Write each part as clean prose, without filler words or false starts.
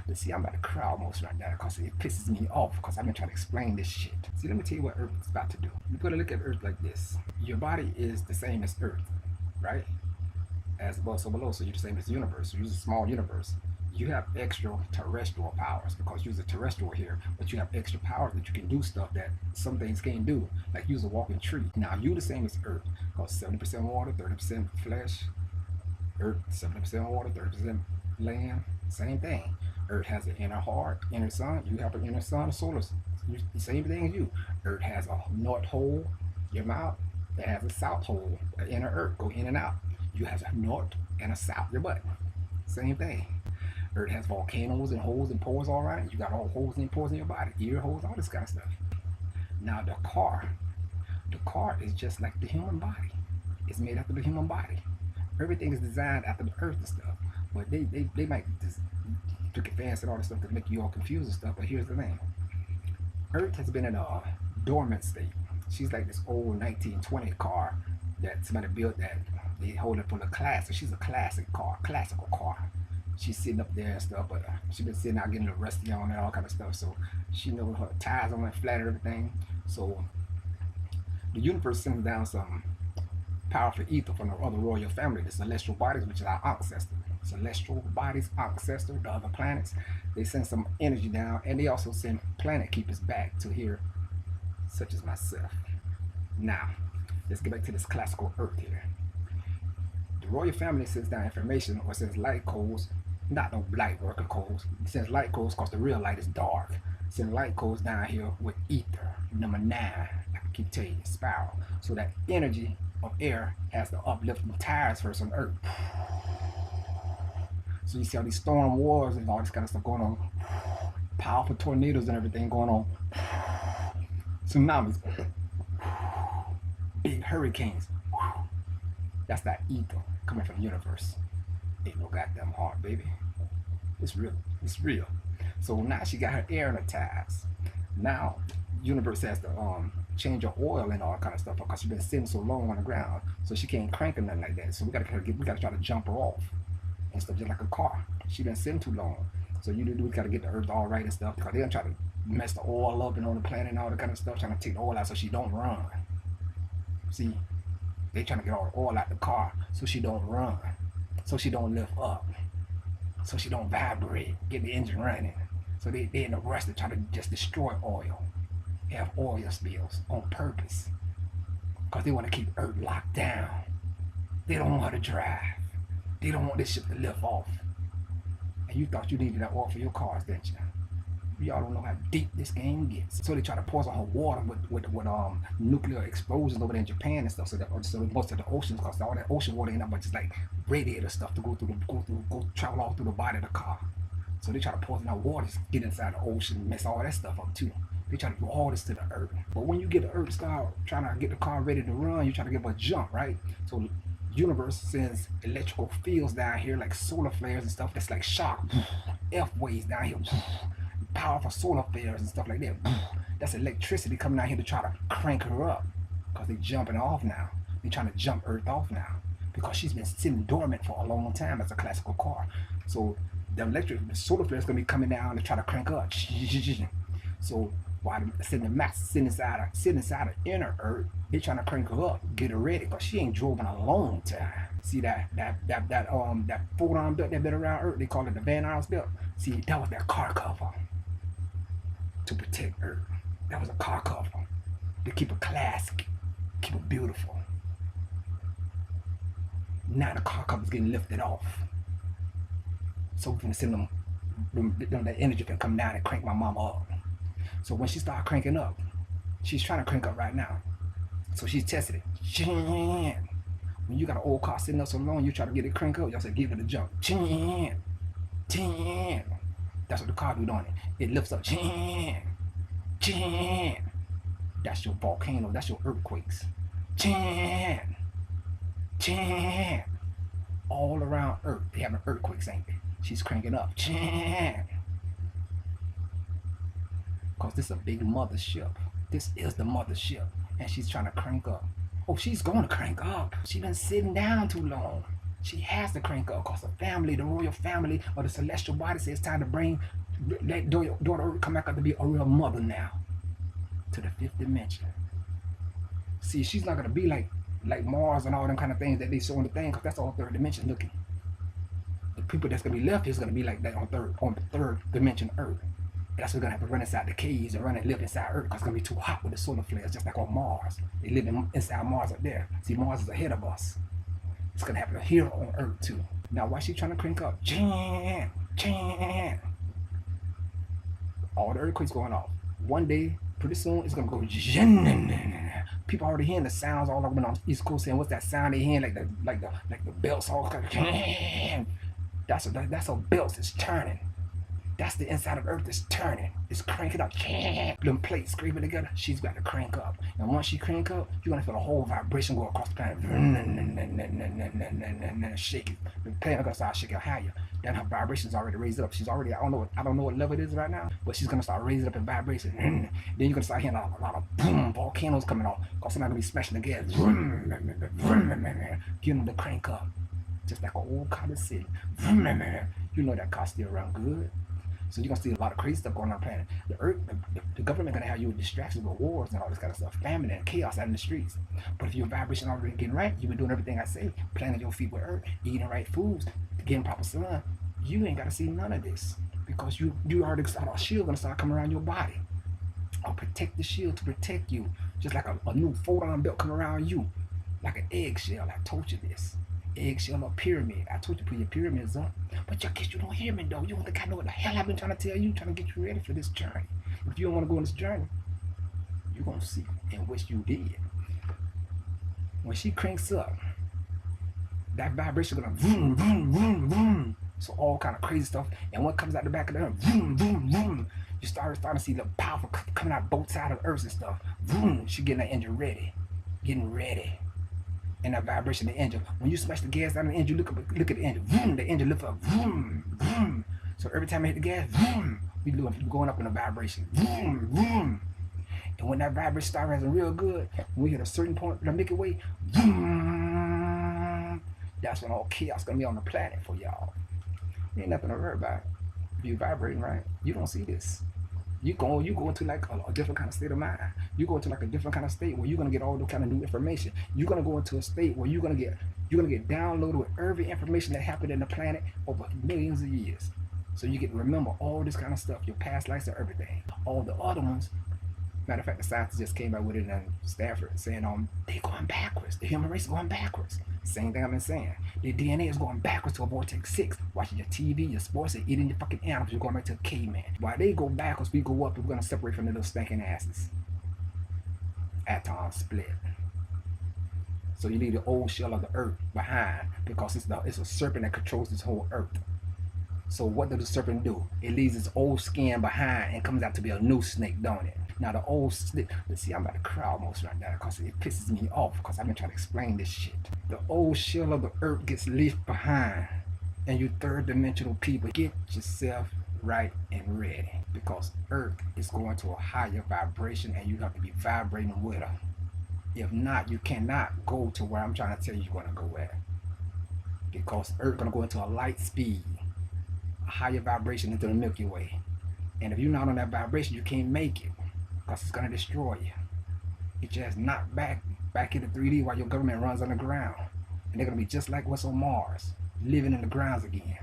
But see, I'm about to cry almost right now because it pisses me off because I've been trying to explain this shit. See, let me tell you what Earth is about to do. You put a look at Earth like this. Your body is the same as Earth, right? As above, so below. So you're the same as the universe. So you're a small universe. You have extraterrestrial powers because you're a terrestrial here, but you have extra powers that you can do stuff that some things can't do, like you're a walking tree. Now you're the same as Earth because 70% water, 30% flesh. Earth 70% water, 30% land. Same thing. Earth has an inner heart, inner sun. You have an inner sun, a solar. Same thing as you. Earth has a north hole, your mouth. It has a south hole, an inner Earth, go in and out. You have a north and a south, your butt. Same thing. Earth has volcanoes and holes and pores all around it. You got all holes and pores in your body, ear holes, all this kind of stuff. Now the car is just like the human body. It's made after the human body. Everything is designed after the earth and stuff. But they might just took it fancy and all this stuff to make you all confused and stuff. But here's the thing. Earth has been in a dormant state. She's like this old 1920 car that somebody built that they hold it for the classic. She's a classic car, classical car. She's sitting up there and stuff, but she's been sitting out getting a little rusty on and all kind of stuff. So she knows her tires on that flat and everything. So the universe sends down some powerful ether from the other royal family, the celestial bodies, which is our ancestor. Celestial bodies, ancestor, the other planets. They send some energy down, and they also send planet keepers back to here, such as myself. Now, let's get back to this classical Earth here. The royal family sends down information or sends light codes, not no light worker codes. It sends light codes because the real light is dark. It sends light codes down here with ether, number 9. I can keep telling you, spiral. So that energy of air has to uplift the tires first on Earth. So you see all these storm wars and all this kind of stuff going on. Powerful tornadoes and everything going on. Tsunamis. Big hurricanes. That's that ether coming from the universe. Ain't no goddamn heart, baby. It's real. It's real. So now she got her air in her tires. Now, universe has to change her oil and all kind of stuff because she's been sitting so long on the ground, so she can't crank or nothing like that. So we gotta try to jump her off and stuff, just like a car. She been sitting too long. So we gotta get the earth all right and stuff because they're gonna try to mess the oil up and on the planet and all that kind of stuff, trying to take the oil out so she don't run. See, they trying to get all the oil out the car so she don't run, so she don't lift up, so she don't vibrate, get the engine running. So they in a rush to try to just destroy oil, have oil spills on purpose, because they want to keep Earth locked down. They don't want her to drive. They don't want this ship to lift off. And you thought you needed that oil for your cars, didn't you? Y'all don't know how deep this game gets. So they try to poison her water with nuclear explosions over there in Japan and stuff. So most of the oceans, because all that ocean water ain't nothing but just like radiator stuff to go travel all through the body of the car. So they try to poison our waters, get inside the ocean, mess all that stuff up too. They try to do all this to the earth. But when you get the earth start trying to get the car ready to run, you try to give her a jump, right? So the universe sends electrical fields down here like solar flares and stuff. That's like shock, F waves down here, powerful solar flares and stuff like that. That's electricity coming out here to try to crank her up because they're jumping off now. They're trying to jump Earth off now because she's been sitting dormant for a long time as a classical car. So the solar flare is going to be coming down to try to crank up. So while sitting inside the inner Earth, they're trying to crank her up, get her ready, because she ain't drove in a long time. See that photon belt that been around Earth, they call it the Van Allen's belt. See, that was that car cover to protect Earth. That was a car cover to keep it classic, keep it beautiful. Now the car cover's getting lifted off. So we're gonna send them that energy can come down and crank my mama up. So when she start cranking up, she's trying to crank up right now. So she's testing it. When you got an old car sitting up so long, you try to get it crank up, y'all say give it a jump. That's what the car do, don't it? It lifts up. That's your volcano, that's your earthquakes. All around Earth, they having earthquakes, ain't they? She's cranking up. Because this is a big mothership. This is the mothership. And she's trying to crank up. Oh, she's going to crank up. She's been sitting down too long. She has to crank up because the family, the royal family or the celestial body says it's time to bring, let daughter Earth come back up to be a real mother now to the fifth dimension. See, she's not going to be like Mars and all them kind of things that they show in the thing because that's all third dimension looking. The people that's going to be left is going to be like that on the third dimension Earth. That's what's gonna have to run inside the caves and run and live inside Earth because it's gonna be too hot with the solar flares, just like on Mars. They live inside Mars up there. See, Mars is ahead of us. It's gonna happen here on Earth too. Now, why she trying to crank up? Chan, chan. All the earthquakes going off. One day, pretty soon, it's gonna go. People already hearing the sounds all over on the East Coast saying, "What's that sound they hearing?" Like the belts all. That's a belts is turning. That's the inside of Earth that's turning. It's cranking up. Them plates scraping together. She's got to crank up. And once she crank up, you're going to feel a whole vibration go across the planet. Shake it. The planet going to start shaking higher. Then her vibration's already raised up. She's already, I don't know what level it is right now, but she's going to start raising up in vibration. Then you're going to start hearing a lot of boom, volcanoes coming off. Because they're not going to be smashing the gas. Getting them to crank up. Just like an old cotton city. You know that car still run good. So you're gonna see a lot of crazy stuff going on the planet. The Earth, the government gonna have you with distractions with wars and all this kind of stuff, famine and chaos out in the streets. But if your vibration already getting right, you've been doing everything I say, planting your feet with Earth, eating right foods, getting proper sun, you ain't gotta see none of this because you already got a shield gonna start coming around your body. I'll protect the shield to protect you, just like a new photon belt coming around you, like an eggshell. I told you this. Eggshell or pyramid. I told you to put your pyramids up. But I guess you don't hear me though. You don't think I know what the hell I've been trying to tell you, trying to get you ready for this journey. But if you don't want to go on this journey, you're gonna see and wish you did. When she cranks up, that vibration gonna vroom, vroom, vroom, vroom. So all kind of crazy stuff. And what comes out the back of the earth, vroom, vroom, vroom. You starting to see the power coming out both sides of the earth and stuff. Vroom, she getting that engine ready. Getting ready. And that vibration of the engine. When you smash the gas down the engine, look at the engine. Vroom, the engine lift up. Vroom, vroom. So every time I hit the gas, vroom, we going up in the vibration. Vroom, vroom. And when that vibration starts rising real good, when we hit a certain point, the Milky Way, vroom, that's when all chaos gonna be on the planet for y'all. Ain't nothing to worry about. If you vibrating right, you don't see this. You go into like a different kind of state of mind. You go into like a different kind of state where you're gonna get all the kind of new information. You're gonna go into a state where you're gonna get downloaded with every information that happened in the planet over millions of years. So you get to remember all this kind of stuff, your past lives and everything. All the other ones. Matter of fact, the scientists just came out with it in Stanford saying they going backwards. The human race is going backwards. Same thing I've been saying. The DNA is going backwards to a vortex 6. Watching your TV, your sports, and eating your fucking animals. You're going back to a caveman. While they go backwards, we go up and we're going to separate from the little stinking asses. Atoms split. So you leave the old shell of the earth behind because it's a serpent that controls this whole earth. So what does the serpent do? It leaves its old skin behind and comes out to be a new snake, don't it? Now the old snake, let's see, I'm about to cry almost right now because it pisses me off because I've been trying to explain this shit. The old shell of the earth gets left behind and you third dimensional people, get yourself right and ready because earth is going to a higher vibration and you have to be vibrating with her. If not, you cannot go to where I'm trying to tell you you're going to go at because earth going to go into a light speed. A higher vibration into the Milky Way. And if you're not on that vibration, you can't make it because it's going to destroy you. It just knocked back into 3D while your government runs underground. And they're going to be just like what's on Mars, living in the grounds again.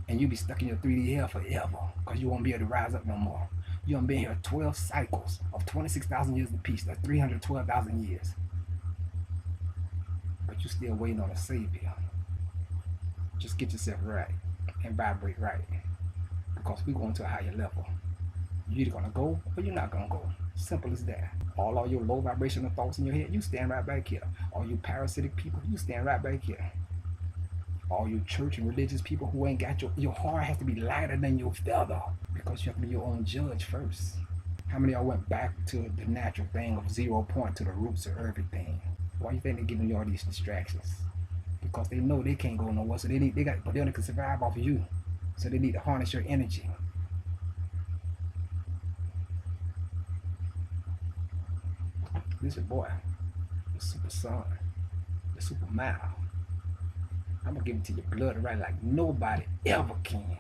And you'll be stuck in your 3D hell forever because you won't be able to rise up no more. You're going to be here 12 cycles of 26,000 years apiece. That's 312,000 years. But you're still waiting on a savior. Just get yourself right and vibrate right because we're going to a higher level. You're either going to go or you're not going to go. Simple as that. All your low vibrational thoughts in your head, you stand right back here. All you parasitic people, you stand right back here. All you church and religious people who ain't got your heart has to be lighter than your feather because you have to be your own judge first. How many of y'all went back to the natural thing of 0 point to the roots of everything? Why do you think they're giving you all these distractions? Because they know they can't go nowhere, so but they only can survive off of you. So they need to harness your energy. This your boy, the super son, the super mouth. I'm gonna give it to you blood right like nobody ever can.